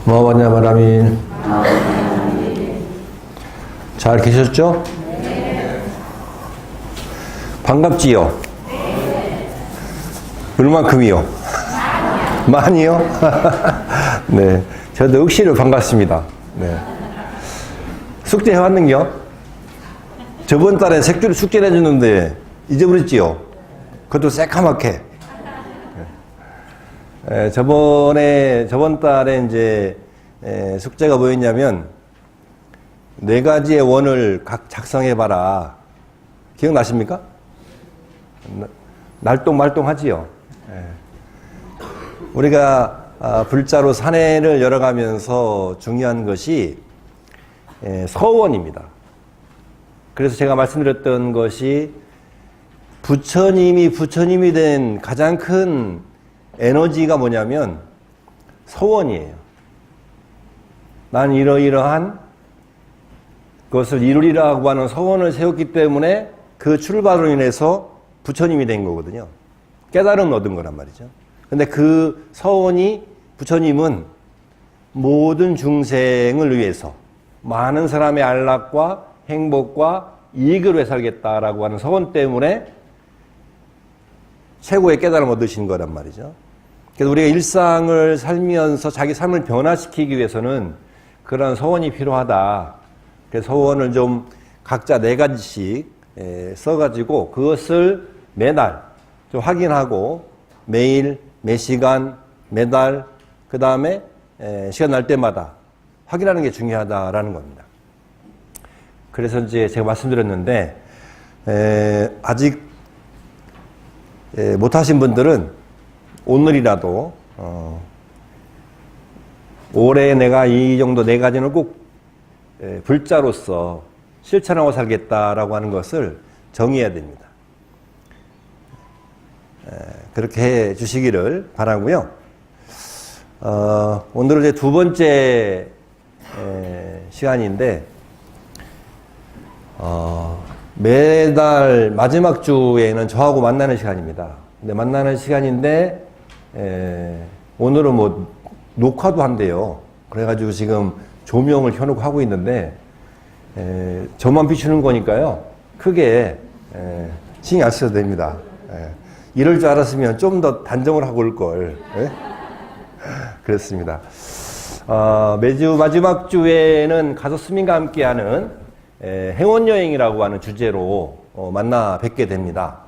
뭐하냐 바람이 잘 계셨죠? 네. 반갑지요? 네. 얼만큼이요? 많이요? 네, 저도 억시로 반갑습니다. 네. 숙제 해왔는겨? 저번 달에 색줄 숙제 내줬는데 잊어버렸지요? 그것도 새까맣게. 저번 달에 이제 숙제가 뭐였냐면 4가지의 원을 각 작성해봐라. 기억나십니까? 날똥말똥하지요. 우리가 불자로 산해를 열어가면서 중요한 것이 서원입니다. 그래서 제가 말씀드렸던 것이 부처님이 된 가장 큰 에너지가 뭐냐면 서원이에요. 난 이러이러한 그것을 이루리라고 하는 서원을 세웠기 때문에 그 출발로 인해서 부처님이 된 거거든요. 깨달음을 얻은 거란 말이죠. 근데 그 서원이 부처님은 모든 중생을 위해서 많은 사람의 안락과 행복과 이익을 위해 살겠다라고 하는 서원 때문에 최고의 깨달음을 얻으신 거란 말이죠. 그래서 우리가 일상을 살면서 자기 삶을 변화시키기 위해서는 그런 서원이 필요하다. 그래서 서원을 좀 각자 4가지씩 써가지고 그것을 매달 좀 확인하고 매일, 매 시간, 매달, 그 다음에 시간 날 때마다 확인하는 게 중요하다라는 겁니다. 그래서 이제 제가 말씀드렸는데 아직 못하신 분들은 오늘이라도 올해 내가 이 정도 4가지는 꼭 불자로서 실천하고 살겠다라고 하는 것을 정의해야 됩니다. 그렇게 해 주시기를 바라고요. 오늘은 이제 2번째 시간인데 매달 마지막 주에는 저하고 만나는 시간입니다. 근데 만나는 시간인데 오늘은 뭐 녹화도 한대요. 그래가지고 지금 조명을 켜놓고 하고 있는데 저만 비추는 거니까요. 크게 신경 안 써도 됩니다. 이럴 줄 알았으면 좀 더 단정을 하고 올 걸. 그렇습니다. 매주 마지막 주에는 가족 스님과 함께하는 행원여행이라고 하는 주제로 만나 뵙게 됩니다.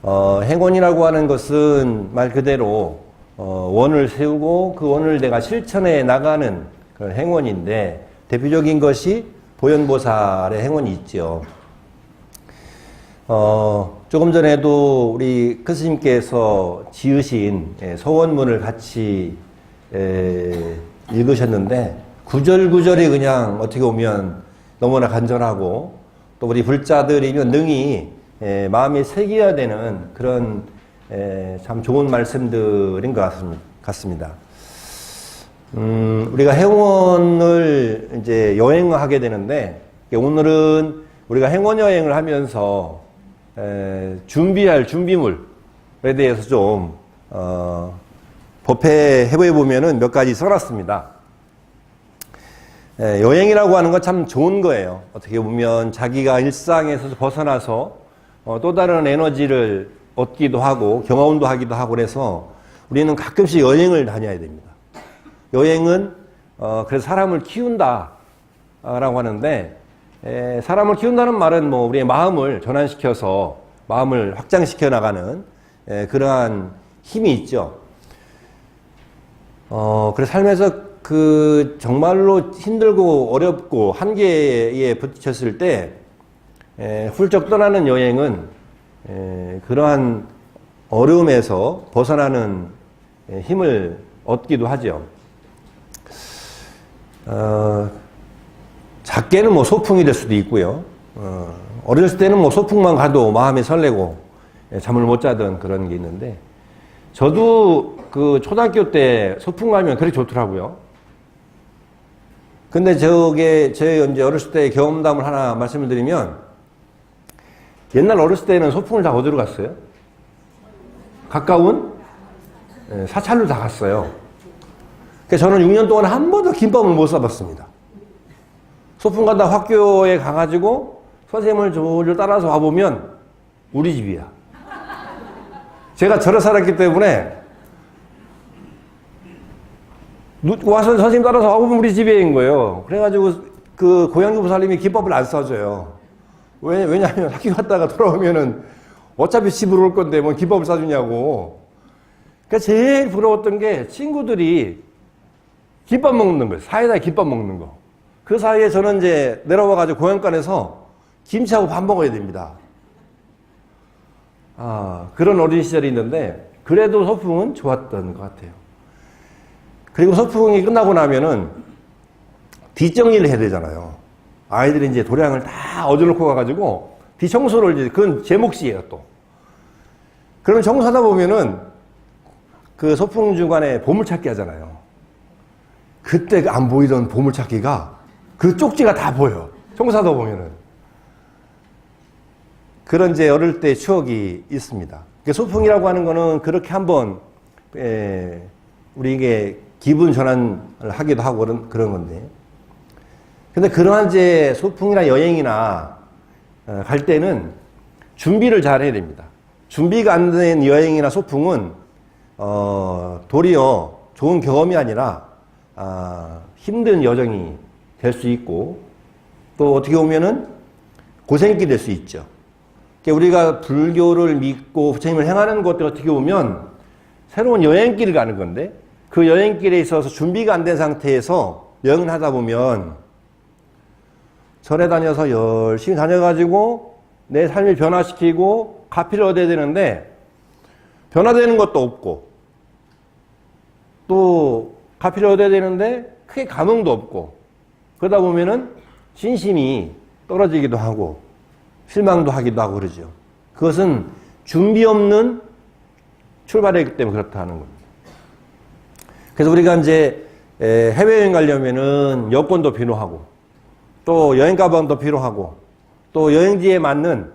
행원이라고 하는 것은 말 그대로 원을 세우고 그 원을 내가 실천해 나가는 그런 행원인데 대표적인 것이 보현보살의 행원이 있죠. 조금 전에도 우리 큰 스님께서 지으신 서원문을 같이 읽으셨는데 구절구절이 그냥 어떻게 보면 너무나 간절하고 또 우리 불자들이면 능히 마음에 새겨야 되는 그런 참 좋은 말씀들인 것 같습니다. 우리가 행원을 이제 여행하게 되는데 오늘은 우리가 행원 여행을 하면서 준비할 준비물에 대해서 좀 법회해 보면은 몇 가지 써놨습니다. 여행이라고 하는 건 참 좋은 거예요. 어떻게 보면 자기가 일상에서 벗어나서 또 다른 에너지를 얻기도 하고 경험도 하기도 하고 그래서 우리는 가끔씩 여행을 다녀야 됩니다. 여행은 그래서 사람을 키운다 라고 하는데 사람을 키운다는 말은 뭐 우리의 마음을 전환시켜서 마음을 확장시켜 나가는 그러한 힘이 있죠. 그래서 삶에서 그 정말로 힘들고 어렵고 한계에 부딪혔을 때 훌쩍 떠나는 여행은 그러한 어려움에서 벗어나는 힘을 얻기도 하죠. 작게는 뭐 소풍이 될 수도 있고요. 어렸을 때는 뭐 소풍만 가도 마음이 설레고 잠을 못 자던 그런 게 있는데 저도 그 초등학교 때 소풍 가면 그렇게 좋더라고요. 근데 저게 제 이제 어렸을 때 경험담을 하나 말씀을 드리면 옛날 어렸을 때는 소풍을 다 어디로 갔어요? 가까운 사찰로 다 갔어요. 그래서 저는 6년 동안 한 번도 김밥을 못 싸봤습니다. 소풍 가다 학교에 가가지고 선생님을 졸졸 따라서 와보면 우리 집이야. 제가 절에 살았기 때문에 와서 선생님 따라서 와보면 우리 집인 거예요. 그래가지고 그 고향 부살님이 김밥을 안 싸줘요. 왜냐하면 학교 갔다가 돌아오면은 어차피 집으로 올 건데 뭐 김밥을 싸주냐고. 그러니까 제일 부러웠던 게 친구들이 김밥 먹는 거예요. 사이다에 김밥 먹는 거. 그 사이에 저는 이제 내려와가지고 고향간에서 김치하고 밥 먹어야 됩니다. 그런 어린 시절이 있는데 그래도 소풍은 좋았던 것 같아요. 그리고 소풍이 끝나고 나면은 뒷정리를 해야 되잖아요. 아이들이 이제 도량을 다 얻어놓고 가가지고 뒷청소를 이제 그건 제 몫이에요 또. 그러면 청소하다 보면은 그 소풍 중간에 보물찾기 하잖아요. 그때 안 보이던 보물찾기가 그 쪽지가 다 보여. 청소하다 보면은. 그런 이제 어릴 때 추억이 있습니다. 소풍이라고 하는 거는 그렇게 한번 우리 이게 기분 전환을 하기도 하고 그런 건데. 근데 그러한 이제 소풍이나 여행이나 갈 때는 준비를 잘 해야 됩니다. 준비가 안 된 여행이나 소풍은 도리어 좋은 경험이 아니라 힘든 여정이 될 수 있고 또 어떻게 보면은 고생길이 될 수 있죠. 우리가 불교를 믿고 부처님을 행하는 것도 어떻게 보면 새로운 여행길을 가는 건데 그 여행길에 있어서 준비가 안 된 상태에서 여행을 하다 보면 절에 다녀서 열심히 다녀가지고 내 삶을 변화시키고 가피를 얻어야 되는데 변화되는 것도 없고 또 가피를 얻어야 되는데 크게 감흥도 없고 그러다 보면은 신심이 떨어지기도 하고 실망도 하기도 하고 그러죠. 그것은 준비 없는 출발이기 때문에 그렇다는 겁니다. 그래서 우리가 이제 해외여행 가려면은 여권도 필요하고 또 여행 가방도 필요하고 또 여행지에 맞는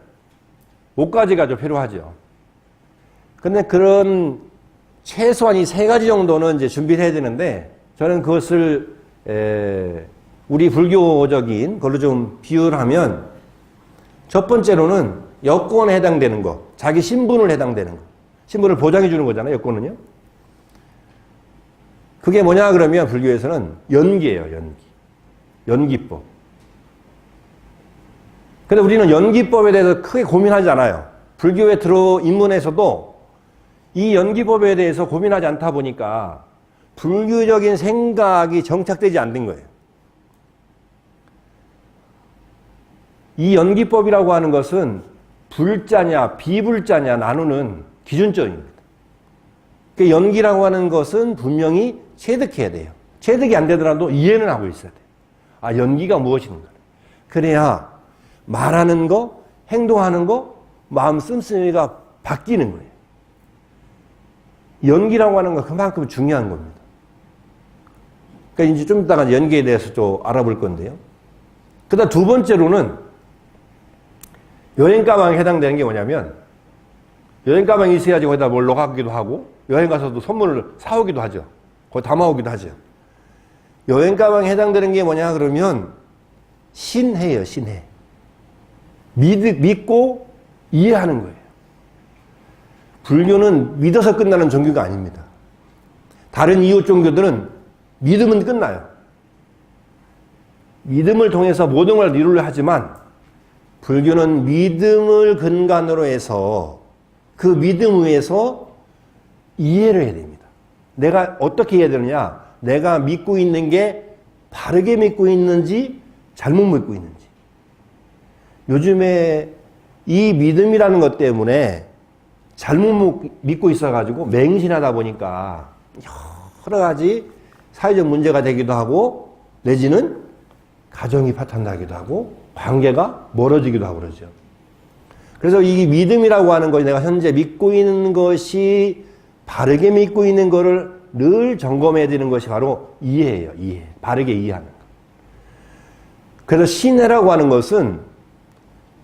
옷가지가 좀 필요하죠. 근데 그런 최소한 이 세 가지 정도는 이제 준비를 해야 되는데 저는 그것을 우리 불교적인 걸로 좀 비유를 하면 첫 번째로는 여권에 해당되는 거, 자기 신분을 해당되는 거. 신분을 보장해 주는 거잖아요, 여권은요. 그게 뭐냐 그러면 불교에서는 연기예요, 연기. 연기법. 근데 우리는 연기법에 대해서 크게 고민하지 않아요. 불교에 입문해서도 이 연기법에 대해서 고민하지 않다 보니까 불교적인 생각이 정착되지 않는 거예요. 이 연기법이라고 하는 것은 불자냐 비불자냐 나누는 기준점입니다. 그 연기라고 하는 것은 분명히 체득해야 돼요. 체득이 안 되더라도 이해는 하고 있어야 돼요. 연기가 무엇인가. 그래야 말하는 거, 행동하는 거, 마음 씀씀이가 바뀌는 거예요. 연기라고 하는 건 그만큼 중요한 겁니다. 그러니까 이제 좀 이따가 연기에 대해서 좀 알아볼 건데요. 그다음 두 번째로는 여행 가방에 해당되는 게 뭐냐면 여행 가방이 있어야지 거기다 뭘 넣어가기도 하고 여행 가서도 선물을 사오기도 하죠. 거기 담아오기도 하죠. 여행 가방에 해당되는 게 뭐냐 그러면 신해예요, 신해. 믿고 이해하는 거예요. 불교는 믿어서 끝나는 종교가 아닙니다. 다른 이웃 종교들은 믿음은 끝나요. 믿음을 통해서 모든 걸 이루려 하지만 불교는 믿음을 근간으로 해서 그 믿음 위에서 이해를 해야 됩니다. 내가 어떻게 해야 되느냐? 내가 믿고 있는 게 바르게 믿고 있는지 잘못 믿고 있는지. 요즘에 이 믿음이라는 것 때문에 잘못 믿고 있어가지고 맹신하다 보니까 여러 가지 사회적 문제가 되기도 하고 내지는 가정이 파탄나기도 하고 관계가 멀어지기도 하고 그러죠. 그래서 이 믿음이라고 하는 것이 내가 현재 믿고 있는 것이 바르게 믿고 있는 것을 늘 점검해야 되는 것이 바로 이해예요. 이해. 바르게 이해하는 것. 그래서 신해라고 하는 것은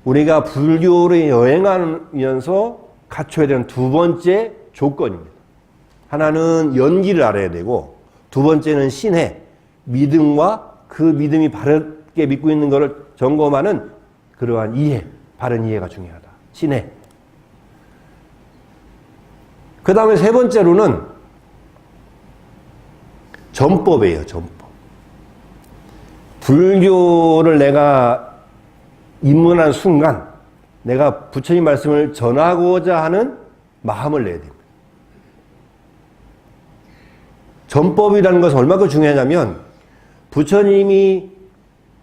우리가 불교를 여행하면서 갖춰야 되는 두 번째 조건입니다. 하나는 연기를 알아야 되고, 두 번째는 신해, 믿음과 그 믿음이 바르게 믿고 있는 것을 점검하는 그러한 이해, 바른 이해가 중요하다. 신해. 그 다음에 세 번째로는 전법이에요, 전법. 불교를 내가 입문한 순간 내가 부처님 말씀을 전하고자 하는 마음을 내야 됩니다. 전법이라는 것은 얼마나 중요하냐면 부처님이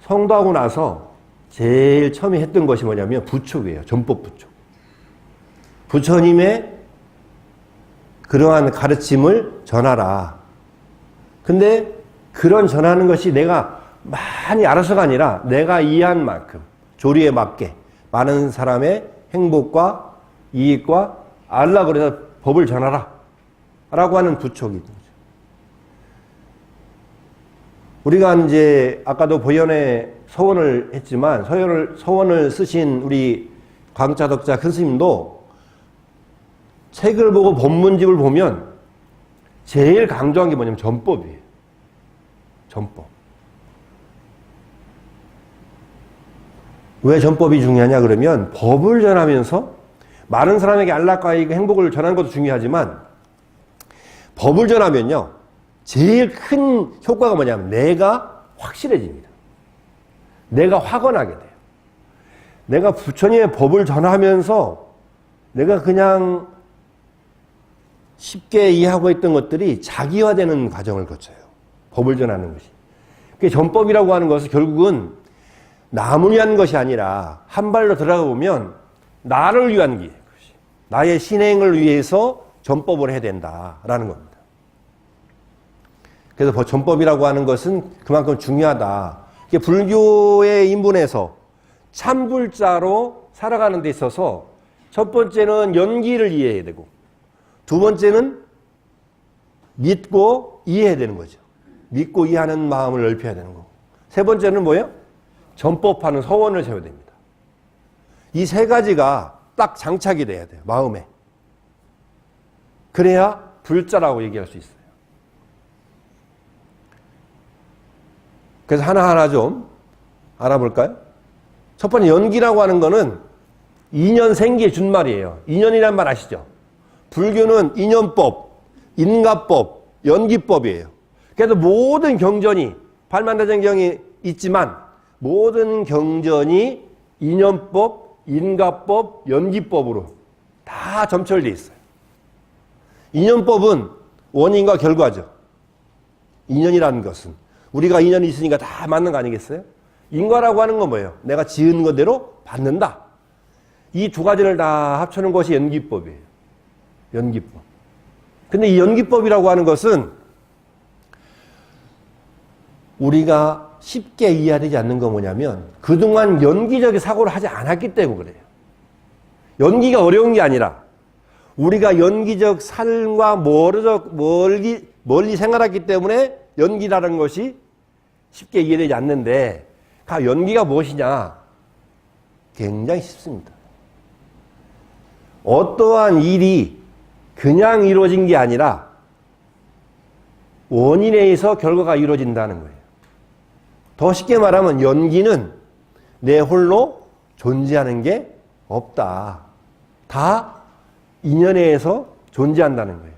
성도하고 나서 제일 처음에 했던 것이 뭐냐면 부촉이에요. 전법 부촉. 부처님의 그러한 가르침을 전하라. 근데 그런 전하는 것이 내가 많이 알아서가 아니라 내가 이해한 만큼 조리에 맞게 많은 사람의 행복과 이익과 알라고 그래서 법을 전하라 라고 하는 부촉이 있는 거죠. 우리가 이제 아까도 보현의 서원을 했지만 서원을 쓰신 우리 광자덕자 큰 스님도 책을 보고 법문집을 보면 제일 강조한 게 뭐냐면 전법이에요. 전법. 왜 전법이 중요하냐 그러면 법을 전하면서 많은 사람에게 안락과 행복을 전하는 것도 중요하지만 법을 전하면요 제일 큰 효과가 뭐냐면 내가 확실해집니다. 내가 확언하게 돼요. 내가 부처님의 법을 전하면서 내가 그냥 쉽게 이해하고 있던 것들이 자기화되는 과정을 거쳐요. 법을 전하는 것이. 그 전법이라고 하는 것은 결국은 남을 위한 것이 아니라 한 발로 들어가 보면 나를 위한 게 나의 신행을 위해서 전법을 해야 된다라는 겁니다. 그래서 전법이라고 하는 것은 그만큼 중요하다. 불교의 인문에서 참불자로 살아가는 데 있어서 첫 번째는 연기를 이해해야 되고 두 번째는 믿고 이해해야 되는 거죠. 믿고 이해하는 마음을 넓혀야 되는 거고 세 번째는 뭐예요? 전법하는 서원을 세워야 됩니다. 이 세 가지가 딱 장착이 돼야 돼요. 마음에. 그래야 불자라고 얘기할 수 있어요. 그래서 하나하나 좀 알아볼까요? 첫 번째 연기라고 하는 거는 인연 생기의 준말이에요. 인연이란 말 아시죠? 불교는 인연법, 인가법, 연기법이에요. 그래서 모든 경전이 팔만대전경이 있지만 모든 경전이 인연법, 인가법, 연기법으로 다 점철되어 있어요. 인연법은 원인과 결과죠. 인연이라는 것은 우리가 인연이 있으니까 다 맞는 거 아니겠어요? 인과라고 하는 건 뭐예요? 내가 지은 것대로 받는다. 이 두 가지를 다 합쳐놓은 것이 연기법이에요. 연기법. 근데 이 연기법이라고 하는 것은 우리가 쉽게 이해되지 않는 건 뭐냐면 그동안 연기적인 사고를 하지 않았기 때문에 그래요. 연기가 어려운 게 아니라 우리가 연기적 삶과 멀리 생활했기 때문에 연기라는 것이 쉽게 이해되지 않는데 연기가 무엇이냐? 굉장히 쉽습니다. 어떠한 일이 그냥 이루어진 게 아니라 원인에 의해서 결과가 이루어진다는 거예요. 더 쉽게 말하면 연기는 내 홀로 존재하는 게 없다. 다 인연에 의해서 존재한다는 거예요.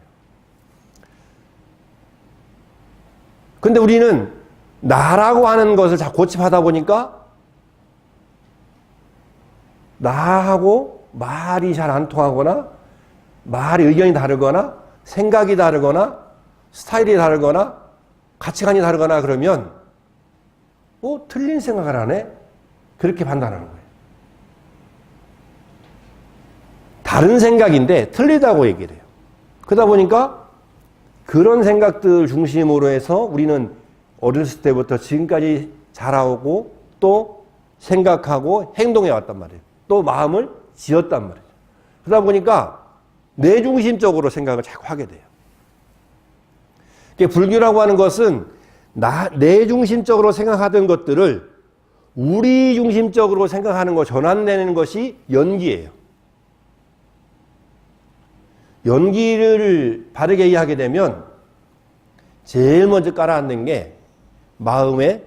근데 우리는 나라고 하는 것을 자꾸 고집하다 보니까 나하고 말이 잘 안 통하거나 말의 의견이 다르거나 생각이 다르거나 스타일이 다르거나 가치관이 다르거나 그러면 틀린 생각을 하네? 그렇게 판단하는 거예요. 다른 생각인데 틀리다고 얘기를 해요. 그러다 보니까 그런 생각들 중심으로 해서 우리는 어렸을 때부터 지금까지 자라오고 또 생각하고 행동해 왔단 말이에요. 또 마음을 지었단 말이에요. 그러다 보니까 내 중심적으로 생각을 자꾸 하게 돼요. 불교라고 하는 것은 내 중심적으로 생각하던 것들을 우리 중심적으로 생각하는 거 전환되는 것이 연기예요. 연기를 바르게 이해하게 되면 제일 먼저 깔아앉는 게 마음의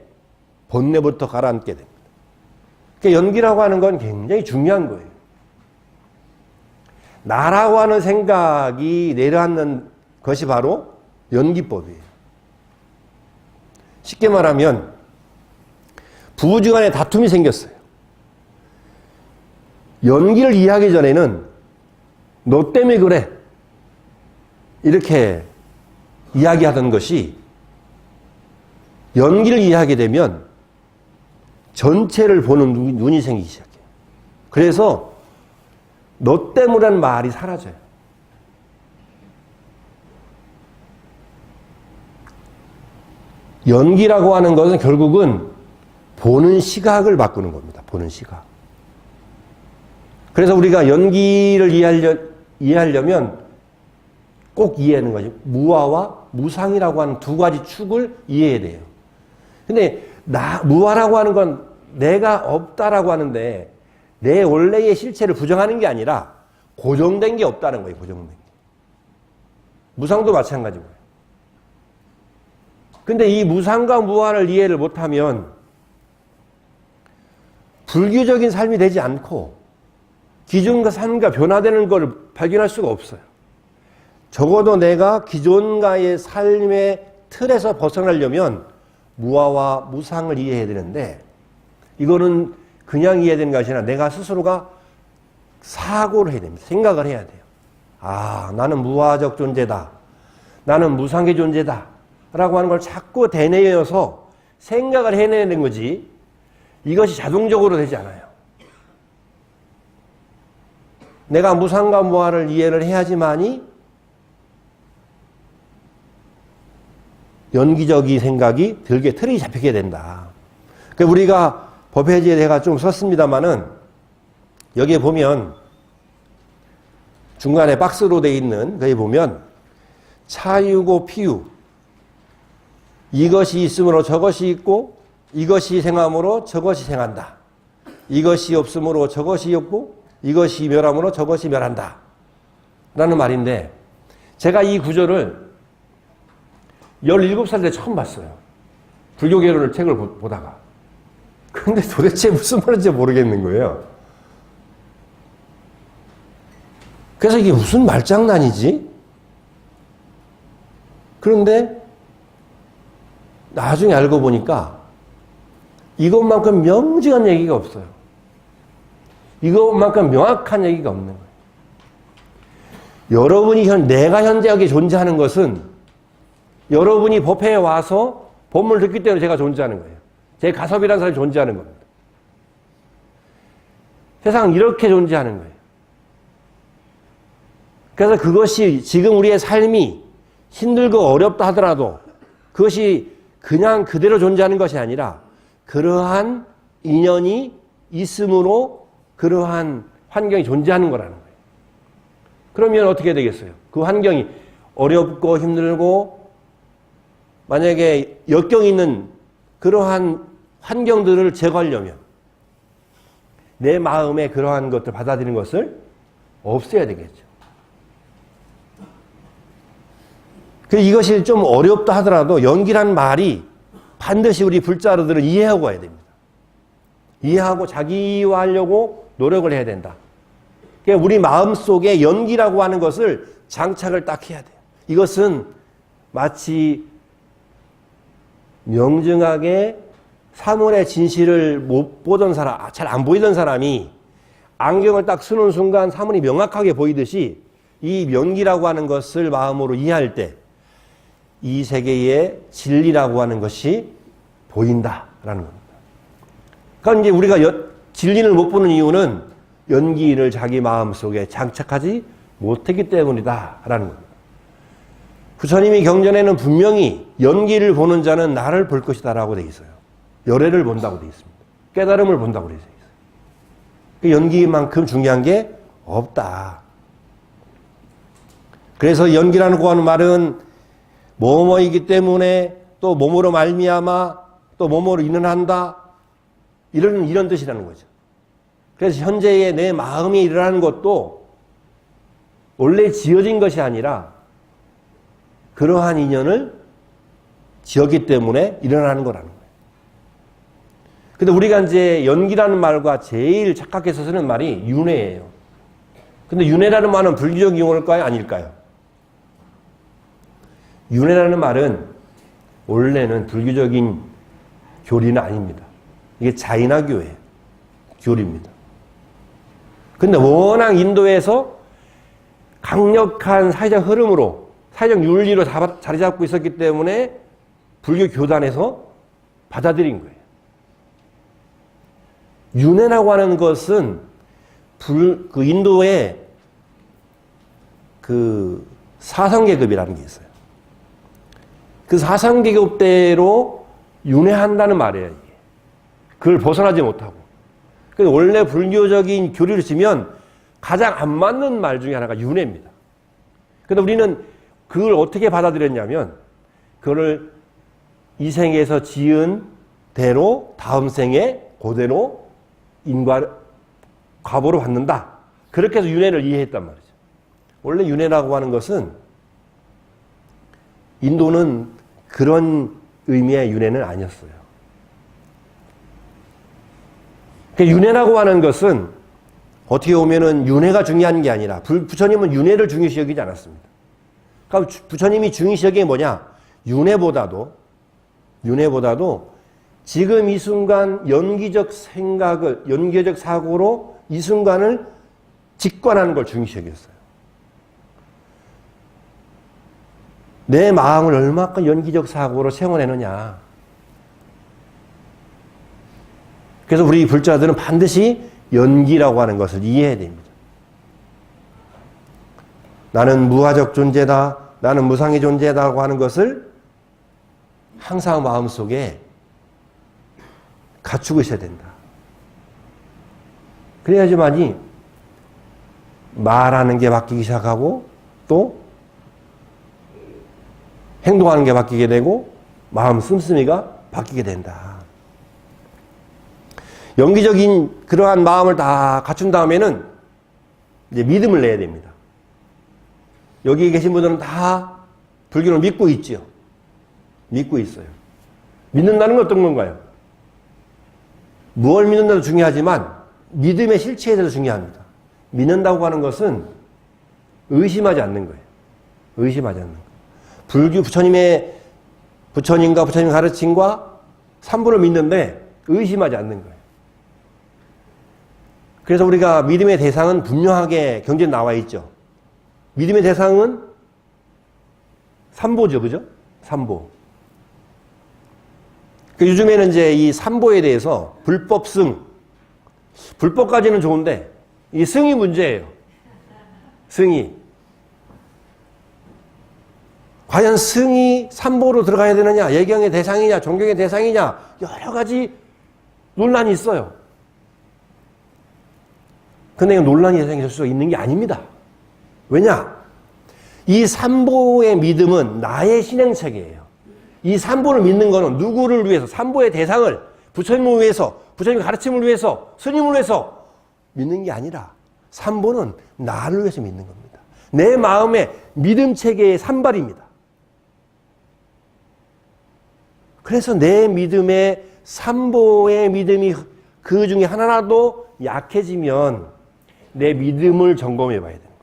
본뇌부터 깔아앉게 됩니다. 그러니까 연기라고 하는 건 굉장히 중요한 거예요. 나라고 하는 생각이 내려앉는 것이 바로 연기법이에요. 쉽게 말하면 부부지간에 다툼이 생겼어요. 연기를 이해하기 전에는 너 때문에 그래 이렇게 이야기하던 것이 연기를 이해하게 되면 전체를 보는 눈이 생기기 시작해요. 그래서 너 때문이라는 말이 사라져요. 연기라고 하는 것은 결국은 보는 시각을 바꾸는 겁니다. 보는 시각. 그래서 우리가 연기를 이해하려면 꼭 이해하는 거죠. 무아와 무상이라고 하는 두 가지 축을 이해해야 돼요. 근데 무아라고 하는 건 내가 없다라고 하는데 내 원래의 실체를 부정하는 게 아니라 고정된 게 없다는 거예요. 고정된 게. 무상도 마찬가지고요. 근데 이 무상과 무아를 이해를 못하면 불교적인 삶이 되지 않고 기존과 삶과 변화되는 걸 발견할 수가 없어요. 적어도 내가 기존과의 삶의 틀에서 벗어나려면 무아와 무상을 이해해야 되는데 이거는 그냥 이해되는 것이 아니라 내가 스스로가 사고를 해야 됩니다. 생각을 해야 돼요. 아, 나는 무아적 존재다. 나는 무상의 존재다. 라고 하는 걸 자꾸 되뇌어서 생각을 해내는 거지 이것이 자동적으로 되지 않아요. 내가 무상과 무아를 이해를 해야지만이 연기적인 생각이 들게 틀이 잡히게 된다. 그러니까 우리가 법회지에 내가 좀 썼습니다만은 여기에 보면 중간에 박스로 되어 있는 거기 보면 차유고 피유 이것이 있으므로 저것이 있고 이것이 생함으로 저것이 생한다. 이것이 없으므로 저것이 없고 이것이 멸함으로 저것이 멸한다. 라는 말인데 제가 이 구절을 17살 때 처음 봤어요. 불교개론을 책을 보다가. 근데 도대체 무슨 말인지 모르겠는 거예요. 그래서 이게 무슨 말장난이지? 그런데 나중에 알고 보니까 이것만큼 명징한 얘기가 없어요. 이것만큼 명확한 얘기가 없는 거예요. 여러분이 내가 현재하게 존재하는 것은 여러분이 법회에 와서 법문을 듣기 때문에 제가 존재하는 거예요. 제 가섭이라는 사람이 존재하는 겁니다. 세상은 이렇게 존재하는 거예요. 그래서 그것이 지금 우리의 삶이 힘들고 어렵다 하더라도 그것이 그냥 그대로 존재하는 것이 아니라 그러한 인연이 있음으로 그러한 환경이 존재하는 거라는 거예요. 그러면 어떻게 되겠어요? 그 환경이 어렵고 힘들고 만약에 역경이 있는 그러한 환경들을 제거하려면 내 마음에 그러한 것들 받아들이는 것을 없애야 되겠죠. 이것이 좀 어렵다 하더라도 연기란 말이 반드시 우리 불자로들은 이해하고 가야 됩니다. 이해하고 자기화하려고 노력을 해야 된다. 그러니까 우리 마음속에 연기라고 하는 것을 장착을 딱 해야 돼요. 이것은 마치 명증하게 사물의 진실을 못 보던 사람, 잘 안 보이던 사람이 안경을 딱 쓰는 순간 사물이 명확하게 보이듯이 이 연기라고 하는 것을 마음으로 이해할 때 이 세계의 진리라고 하는 것이 보인다라는 겁니다. 그러니까 이제 우리가 진리를 못 보는 이유는 연기를 자기 마음속에 장착하지 못했기 때문이다라는 겁니다. 부처님이 경전에는 분명히 연기를 보는 자는 나를 볼 것이다라고 되어 있어요. 열애를 본다고 되어 있습니다. 깨달음을 본다고 되어 있어요. 그 연기만큼 중요한 게 없다. 그래서 연기라고 하는 말은 뭐뭐이기 때문에 또 뭐뭐로 말미암아 또 뭐뭐로 일어난다 이런 뜻이라는 거죠. 그래서 현재의 내 마음이 일어나는 것도 원래 지어진 것이 아니라 그러한 인연을 지었기 때문에 일어나는 거라는 거예요. 근데 우리가 이제 연기라는 말과 제일 착각해서 쓰는 말이 윤회예요. 근데 윤회라는 말은 불교적 용어일까요? 아닐까요? 윤회라는 말은 원래는 불교적인 교리는 아닙니다. 이게 자인화교예요. 교리입니다. 근데 워낙 인도에서 강력한 사회적 흐름으로, 사회적 윤리로 자리 잡고 있었기 때문에 불교 교단에서 받아들인 거예요. 윤회라고 하는 것은 그 인도의 그 사상계급이라는 게 있어요. 그 사상계급대로 윤회한다는 말이에요. 이게. 그걸 벗어나지 못하고. 그래서 원래 불교적인 교리를 치면 가장 안 맞는 말 중에 하나가 윤회입니다. 그런데 우리는 그걸 어떻게 받아들였냐면 그거를 이 생에서 지은 대로 다음 생에 그대로 과보로 받는다. 그렇게 해서 윤회를 이해했단 말이죠. 원래 윤회라고 하는 것은 인도는 그런 의미의 윤회는 아니었어요. 윤회라고 하는 것은 어떻게 보면은 윤회가 중요한 게 아니라 부처님은 윤회를 중요시 여기지 않았습니다. 그러니까 부처님이 중요시 여기는 게 뭐냐? 윤회보다도 지금 이 순간 연기적 생각을, 연기적 사고로 이 순간을 직관하는 걸 중요시 여겼어요. 내 마음을 얼마큼 연기적 사고로 채워내느냐. 그래서 우리 불자들은 반드시 연기라고 하는 것을 이해해야 됩니다. 나는 무하적 존재다, 나는 무상의 존재다라고 하는 것을 항상 마음속에 갖추고 있어야 된다. 그래야지만이 말하는 게 바뀌기 시작하고 또 행동하는 게 바뀌게 되고 마음 씀씀이가 바뀌게 된다. 연기적인 그러한 마음을 다 갖춘 다음에는 이제 믿음을 내야 됩니다. 여기 계신 분들은 다 불교를 믿고 있죠. 믿고 있어요. 믿는다는 건 어떤 건가요? 무엇을 믿는다도 중요하지만 믿음의 실체에 대해서 중요합니다. 믿는다고 하는 것은 의심하지 않는 거예요. 의심하지 않는 거예요. 부처님과 부처님 가르침과 삼부를 믿는데 의심하지 않는 거예요. 그래서 우리가 믿음의 대상은 분명하게 경전에 나와 있죠. 믿음의 대상은 삼보죠, 그죠? 삼보. 요즘에는 이제 이 삼보에 대해서 불법까지는 좋은데 이 승이 문제예요. 승이. 과연 승이 삼보로 들어가야 되느냐, 예경의 대상이냐, 존경의 대상이냐, 여러 가지 논란이 있어요. 근데 논란이 생길 수 있는 게 아닙니다. 왜냐? 이 삼보의 믿음은 나의 신행책이에요. 이 삼보를 믿는 거는 누구를 위해서, 삼보의 대상을 부처님을 위해서, 부처님의 가르침을 위해서, 스님을 위해서 믿는 게 아니라 삼보는 나를 위해서 믿는 겁니다. 내 마음의 믿음 체계의 산발입니다. 그래서 내 믿음의 삼보의 믿음이 그 중에 하나라도 약해지면 내 믿음을 점검해 봐야 되는 거예요.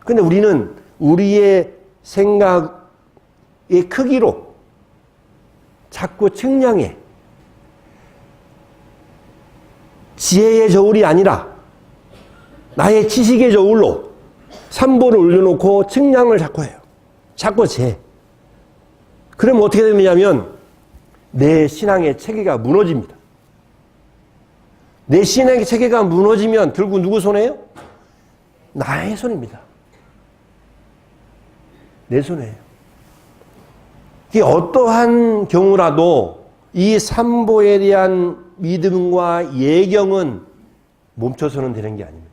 근데 우리는 우리의 생각의 크기로 자꾸 측량해. 지혜의 저울이 아니라 나의 지식의 저울로 삼보를 올려놓고 측량을 자꾸 해요. 자꾸 재. 그러면 어떻게 되느냐면 내 신앙의 체계가 무너집니다. 내 신앙의 체계가 무너지면 결국 누구 손에요? 나의 손입니다. 내 손이에요. 이게 어떠한 경우라도 이 삼보에 대한 믿음과 예경은 멈춰서는 되는 게 아닙니다.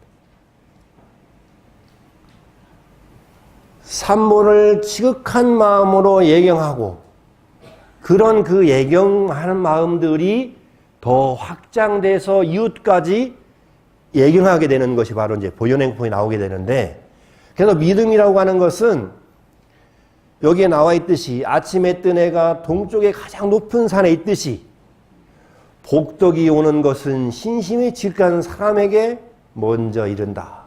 삼보를 지극한 마음으로 예경하고 그런 그 예경하는 마음들이 더 확장돼서 이웃까지 예경하게 되는 것이 바로 이제 보현행품이 나오게 되는데, 그래서 믿음이라고 하는 것은 여기에 나와 있듯이 아침에 뜬 해가 동쪽의 가장 높은 산에 있듯이 복덕이 오는 것은 신심이 지극한 사람에게 먼저 이른다.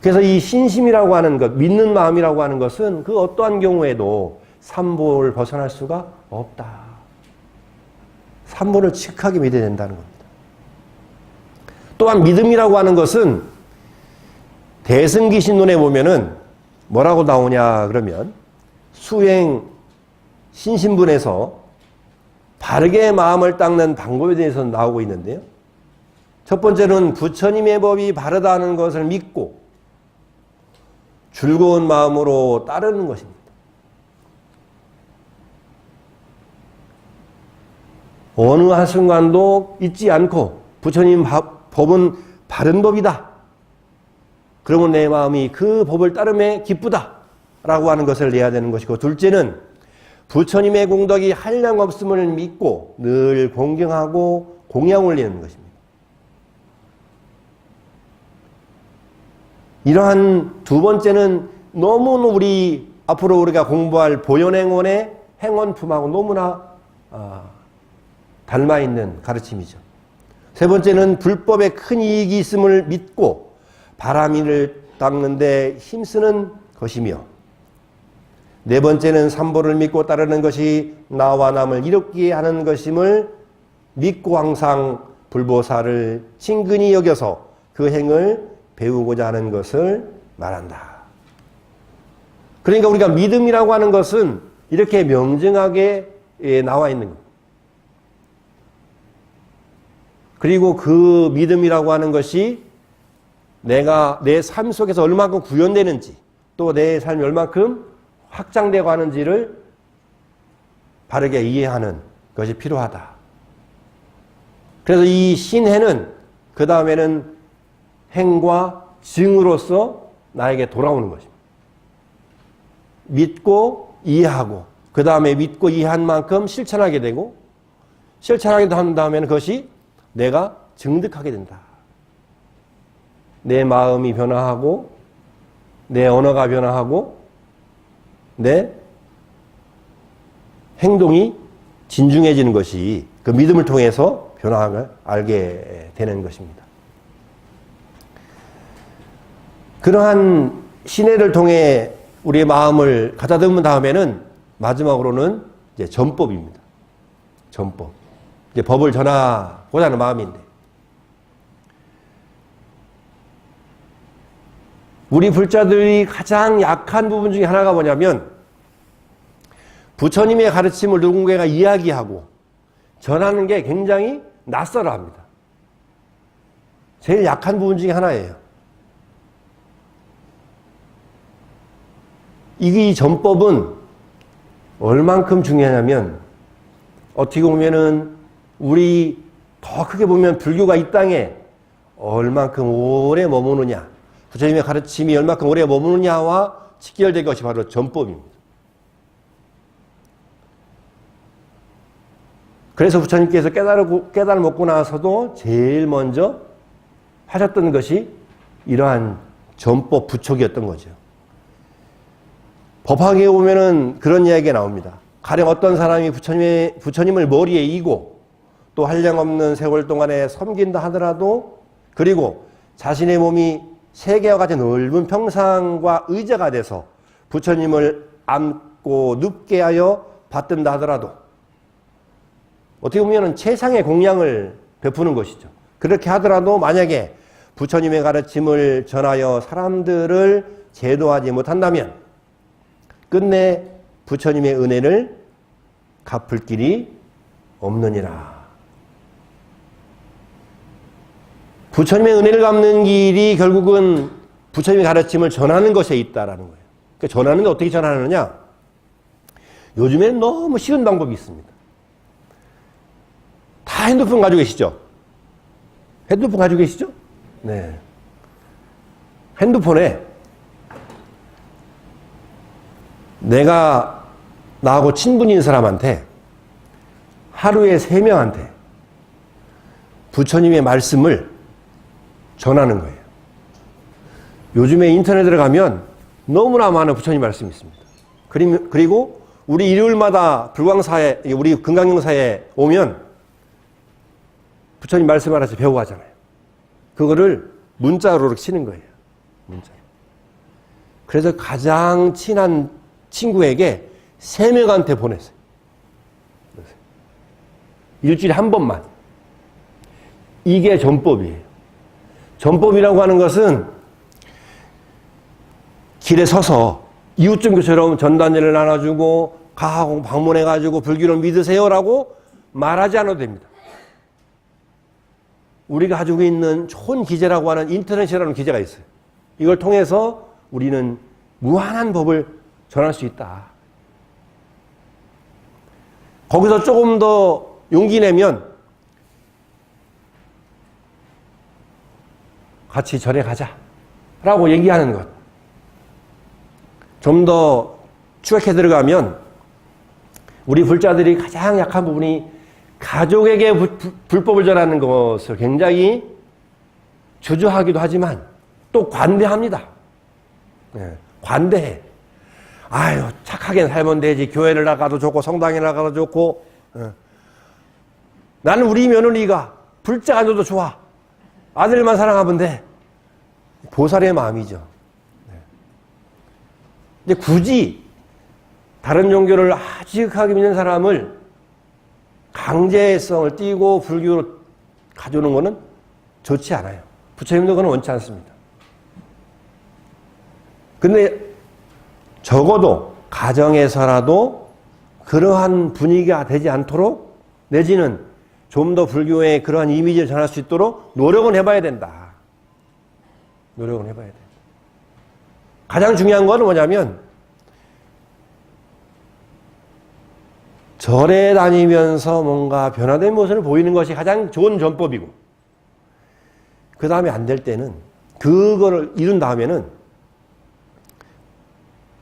그래서 이 신심이라고 하는 것, 믿는 마음이라고 하는 것은 그 어떠한 경우에도 삼보를 벗어날 수가 없다. 삼보를 칙하게 믿어야 된다는 겁니다. 또한 믿음이라고 하는 것은 대승기신론에 보면은 뭐라고 나오냐 그러면 수행 신신분에서 바르게 마음을 닦는 방법에 대해서 나오고 있는데요. 첫 번째는 부처님의 법이 바르다는 것을 믿고 즐거운 마음으로 따르는 것입니다. 어느 한순간도 잊지 않고 부처님 법은 바른 법이다. 그러면 내 마음이 그 법을 따름에 기쁘다. 라고 하는 것을 내야 되는 것이고, 둘째는 부처님의 공덕이 한량없음을 믿고 늘 공경하고 공양 올리는 것입니다. 이러한 두 번째는 너무 앞으로 우리가 공부할 보현행원의 행원품하고 너무나 닮아있는 가르침이죠. 세 번째는 불법에 큰 이익이 있음을 믿고 바람이를 닦는 데 힘쓰는 것이며, 네 번째는 삼보를 믿고 따르는 것이 나와 남을 이롭게 하는 것임을 믿고 항상 불보살을 친근히 여겨서 그 행을 배우고자 하는 것을 말한다. 그러니까 우리가 믿음이라고 하는 것은 이렇게 명징하게 나와 있는 것. 그리고 그 믿음이라고 하는 것이 내가 내 삶 속에서 얼마큼 구현되는지, 또 내 삶이 얼마큼 확장되고 하는지를 바르게 이해하는 것이 필요하다. 그래서 이 신해는 그 다음에는 행과 증으로서 나에게 돌아오는 것입니다. 믿고 이해하고, 그 다음에 믿고 이해한 만큼 실천하게 되고, 실천하게 한 다음에는 그것이 내가 증득하게 된다. 내 마음이 변화하고, 내 언어가 변화하고, 내 행동이 진중해지는 것이 그 믿음을 통해서 변화를 알게 되는 것입니다. 그러한 신해를 통해 우리의 마음을 가다듬은 다음에는 마지막으로는 이제 전법입니다. 전법. 이제 법을 전하고자 하는 마음인데, 우리 불자들이 가장 약한 부분 중에 하나가 뭐냐면, 부처님의 가르침을 누군가가 이야기하고 전하는 게 굉장히 낯설어 합니다. 제일 약한 부분 중에 하나예요. 이 전법은 얼만큼 중요하냐면, 어떻게 보면은 우리 더 크게 보면 불교가 이 땅에 얼만큼 오래 머무느냐, 부처님의 가르침이 얼만큼 오래 머무느냐와 직결된 것이 바로 전법입니다. 그래서 부처님께서 깨달을 먹고 나서도 제일 먼저 하셨던 것이 이러한 전법 부촉이었던 거죠. 법화기에 보면은 그런 이야기가 나옵니다. 가령 어떤 사람이 부처님을 머리에 이고 또 한량없는 세월 동안에 섬긴다 하더라도, 그리고 자신의 몸이 세계와 같은 넓은 평상과 의자가 돼서 부처님을 안고 눕게 하여 받든다 하더라도, 어떻게 보면 최상의 공양을 베푸는 것이죠. 그렇게 하더라도 만약에 부처님의 가르침을 전하여 사람들을 제도하지 못한다면 끝내 부처님의 은혜를 갚을 길이 없느니라. 부처님의 은혜를 갚는 길이 결국은 부처님의 가르침을 전하는 것에 있다라는 거예요. 그러니까 전하는데 어떻게 전하느냐? 요즘에는 너무 쉬운 방법이 있습니다. 다 핸드폰 가지고 계시죠? 핸드폰 가지고 계시죠? 네. 핸드폰에 내가 나하고 친분인 사람한테 하루에 3명한테 부처님의 말씀을 전하는 거예요. 요즘에 인터넷에 들어가면 너무나 많은 부처님 말씀이 있습니다. 그리고 우리 일요일마다 불광사에, 우리 금강경사에 오면 부처님 말씀 하나씩 배우고 하잖아요. 그거를 문자로 이렇게 치는 거예요. 문자로. 그래서 가장 친한 친구에게 3명한테 보냈어요. 일주일에 한 번만. 이게 전법이에요. 전법이라고 하는 것은 길에 서서 이웃종교처럼 전단지를 나눠주고 가하고 방문해가지고 불교를 믿으세요라고 말하지 않아도 됩니다. 우리가 가지고 있는 좋은 기제라고 하는 인터넷이라는 기제가 있어요. 이걸 통해서 우리는 무한한 법을 전할 수 있다. 거기서 조금 더 용기 내면 같이 절에 가자라고 얘기하는 것. 좀 더 추격해 들어가면 우리 불자들이 가장 약한 부분이 가족에게 불법을 전하는 것을 굉장히 주저하기도 하지만 또 관대합니다. 네, 관대해. 아유, 착하게 살면 되지. 교회를 나가도 좋고 성당에 나가도 좋고. 나는 우리 며느리가 불자가 아니어도 좋아. 아들만 사랑하면 돼. 보살의 마음이죠. 이제 굳이 다른 종교를 아주 지극하게 믿는 사람을 강제성을 띠고 불교로 가져오는 것은 좋지 않아요. 부처님도 그건 원치 않습니다. 근데 적어도 가정에서라도 그러한 분위기가 되지 않도록 내지는 좀 더 불교의 그러한 이미지를 전할 수 있도록 노력은 해봐야 된다. 노력은 해봐야 된다. 가장 중요한 건 뭐냐면 절에 다니면서 뭔가 변화된 모습을 보이는 것이 가장 좋은 전법이고 그 다음에 안 될 때는 그거를 이룬 다음에는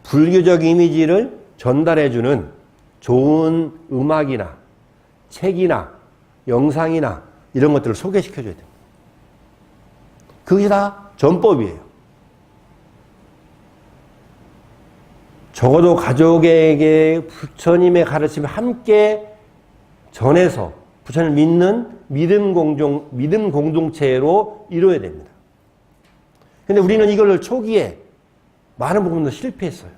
불교적 이미지를 전달해주는 좋은 음악이나 책이나 영상이나 이런 것들을 소개시켜줘야 됩니다. 그게 다 전법이에요. 적어도 가족에게 부처님의 가르침을 함께 전해서 부처님을 믿는 믿음 공동체로 이루어야 됩니다. 근데 우리는 이걸 초기에 많은 부분도 실패했어요.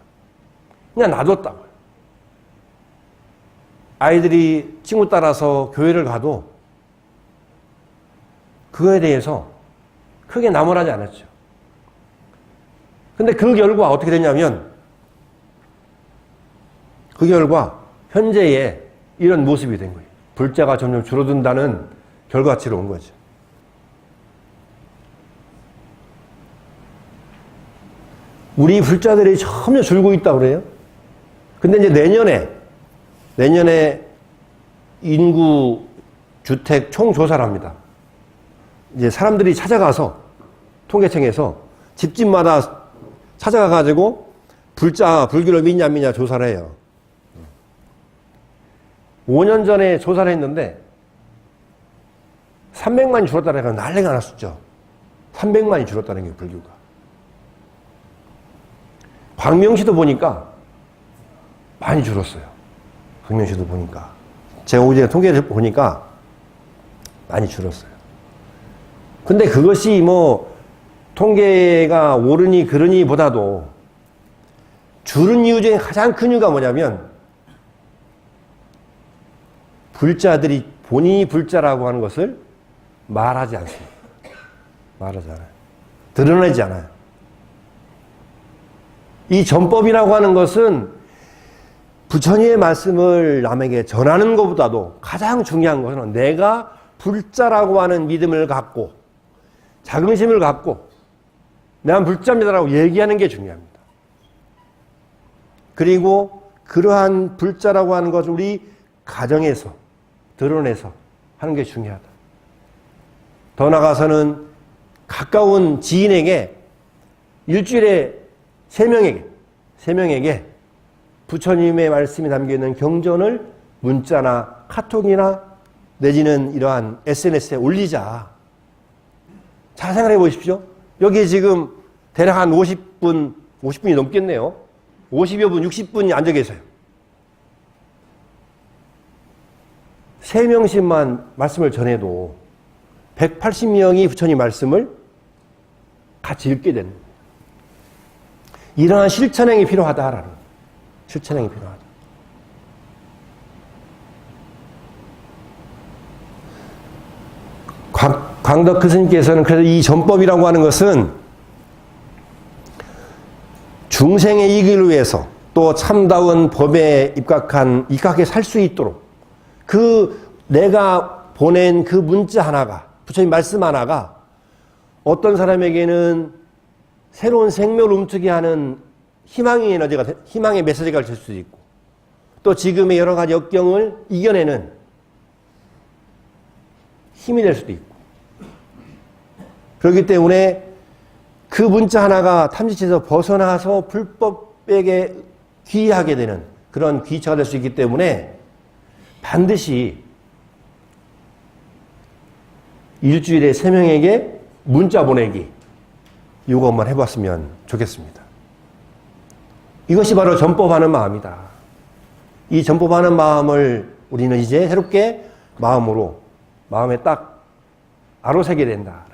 그냥 놔뒀다고요. 아이들이 친구 따라서 교회를 가도 그거에 대해서 크게 나무라지 않았죠. 근데 그 결과 어떻게 됐냐면 그 결과 현재의 이런 모습이 된 거예요. 불자가 점점 줄어든다는 결과치로 온 거죠. 우리 불자들이 점점 줄고 있다고 그래요. 근데 이제 내년에 인구 주택 총조사를 합니다. 이제 사람들이 찾아가서 통계청에서 집집마다 찾아가가지고 불교를 믿냐 안 믿냐 조사를 해요. 5년 전에 조사를 했는데 300만이 줄었다는 게 난리가 났었죠. 300만이 줄었다는 게 불교가. 광명시도 보니까 많이 줄었어요. 광명시도 보니까. 제가 어제 통계를 보니까 많이 줄었어요. 근데 그것이 뭐 통계가 오르니 그르니 보다도 줄은 이유 중에 가장 큰 이유가 뭐냐면 불자들이 본인이 불자라고 하는 것을 말하지 않습니다. 말하지 않아요. 드러내지 않아요. 이 전법이라고 하는 것은 부처님의 말씀을 남에게 전하는 것보다도 가장 중요한 것은 내가 불자라고 하는 믿음을 갖고 자긍심을 갖고 난 불자입니다라고 얘기하는 게 중요합니다. 그리고 그러한 불자라고 하는 것을 우리 가정에서 드러내서 하는 게 중요하다. 더 나아가서는 가까운 지인에게 일주일에 3명에게 부처님의 말씀이 담겨있는 경전을 문자나 카톡이나 내지는 이러한 SNS에 올리자. 잘 생각해 보십시오. 여기 지금 대략 한 50분이 넘겠네요. 50여 분, 60분이 앉아 계세요. 3명씩만 말씀을 전해도 180명이 부처님 말씀을 같이 읽게 되는 거예요. 이러한 실천행이 필요하다라는 거예요. 실천행이 필요하다. 광덕 스님께서는 그래서 이 전법이라고 하는 것은 중생의 이익을 위해서 또 참다운 법에 입각하게 살 수 있도록 내가 보낸 그 문자 하나가, 부처님 말씀 하나가 어떤 사람에게는 새로운 생명을 움트게 하는 희망의 메시지가 될 수도 있고, 또 지금의 여러 가지 역경을 이겨내는 힘이 될 수도 있고, 그렇기 때문에 그 문자 하나가 탐지치에서 벗어나서 불법에게 귀의하게 되는 그런 귀처가 될 수 있기 때문에 반드시 일주일에 3명에게 문자 보내기, 이것만 해봤으면 좋겠습니다. 이것이 바로 전법하는 마음이다. 이 전법하는 마음을 우리는 이제 새롭게 마음에 딱 아로새게 된다.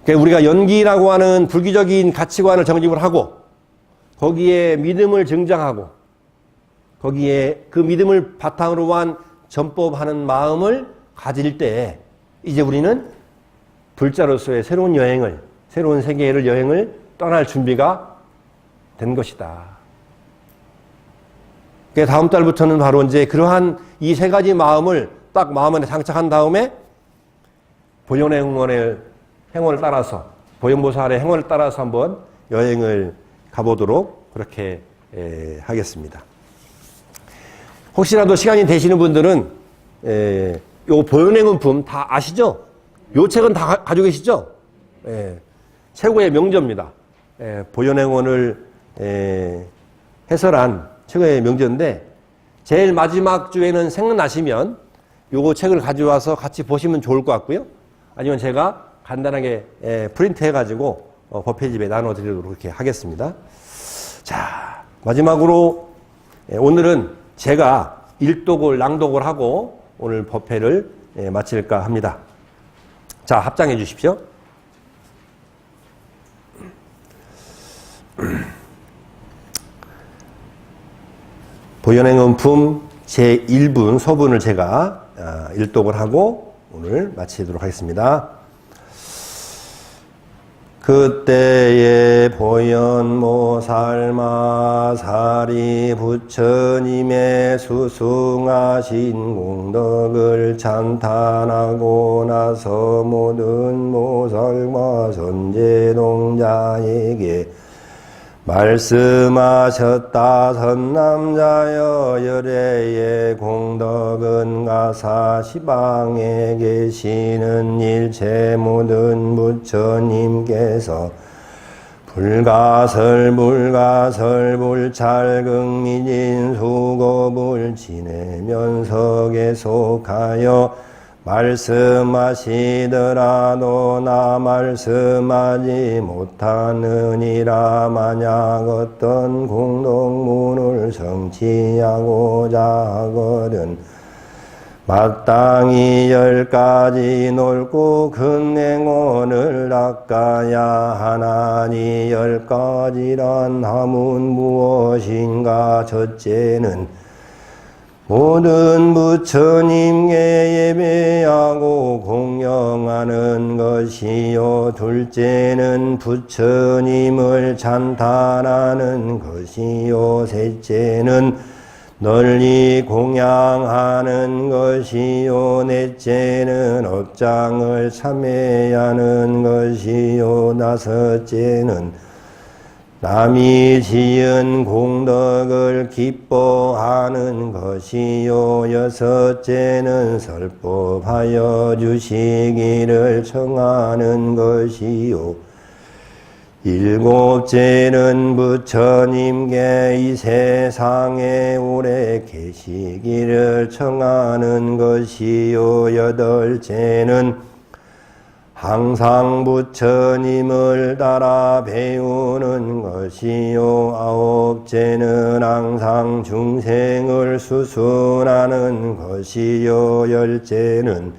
우리가 연기라고 하는 불기적인 가치관을 정립을 하고 거기에 믿음을 증장하고 거기에 그 믿음을 바탕으로 한 전법하는 마음을 가질 때 이제 우리는 불자로서의 새로운 여행을, 새로운 세계를 여행을 떠날 준비가 된 것이다. 다음 달부터는 바로 이제 그러한 이 3가지 마음을 딱 마음 안에 장착한 다음에 보현의 행원을 따라서, 보현보살의 행원을 따라서 한번 여행을 가보도록 그렇게 하겠습니다. 혹시라도 시간이 되시는 분들은 요 보현행원품 다 아시죠? 요 책은 다 가지고 계시죠? 최고의 명저입니다. 보현행원을 해설한 최고의 명저인데 제일 마지막 주에는 생각나시면 요거 책을 가져와서 같이 보시면 좋을 것 같고요. 아니면 제가 간단하게 프린트 해가지고 법회집에 나눠드리도록 그렇게 하겠습니다. 자, 마지막으로 오늘은 제가 일독을 낭독을 하고 오늘 법회를 마칠까 합니다. 자, 합장해 주십시오. 보현행원품 제1분 서분을 제가 일독을 하고 오늘 마치도록 하겠습니다. 그때에 보현모살마사리 부처님의 수승하신 공덕을 찬탄하고 나서 모든 모살마 선제동자에게 말씀하셨다. 선남자여, 열애의 공덕은 가사 시방에 계시는 일체 모든 부처님께서 불가설 불찰극미진 수고불진의 속하여 말씀하시더라도 나 말씀하지 못하느니라. 만약 어떤 공덕문을 성취하고자 하거든 마땅히 10가지 넓고 큰 행원을 닦아야 하나니 10가지란 함은 무엇인가? 첫째는 모든 부처님께 예배하고 공경하는 것이요, 둘째는 부처님을 찬탄하는 것이요, 셋째는 널리 공양하는 것이요, 넷째는 업장을 참회하는 것이요, 다섯째는 남이 지은 공덕을 기뻐하는 것이요, 여섯째는 설법하여 주시기를 청하는 것이요, 일곱째는 부처님께 이 세상에 오래 계시기를 청하는 것이요. 여덟째는 항상 부처님을 따라 배우는 것이요. 아홉째는 항상 중생을 수순하는 것이요. 열째는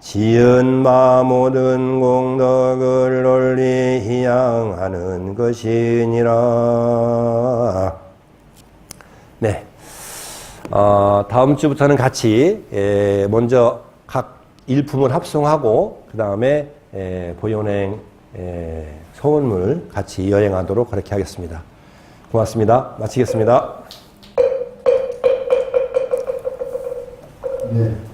지은 바 모든 공덕을 널리 희양하는 것이니라. 네. 다음 주부터는 같이 먼저 각 일품을 합성하고 그 다음에 보현행 서원문을 같이 여행하도록 그렇게 하겠습니다. 고맙습니다. 마치겠습니다. 네.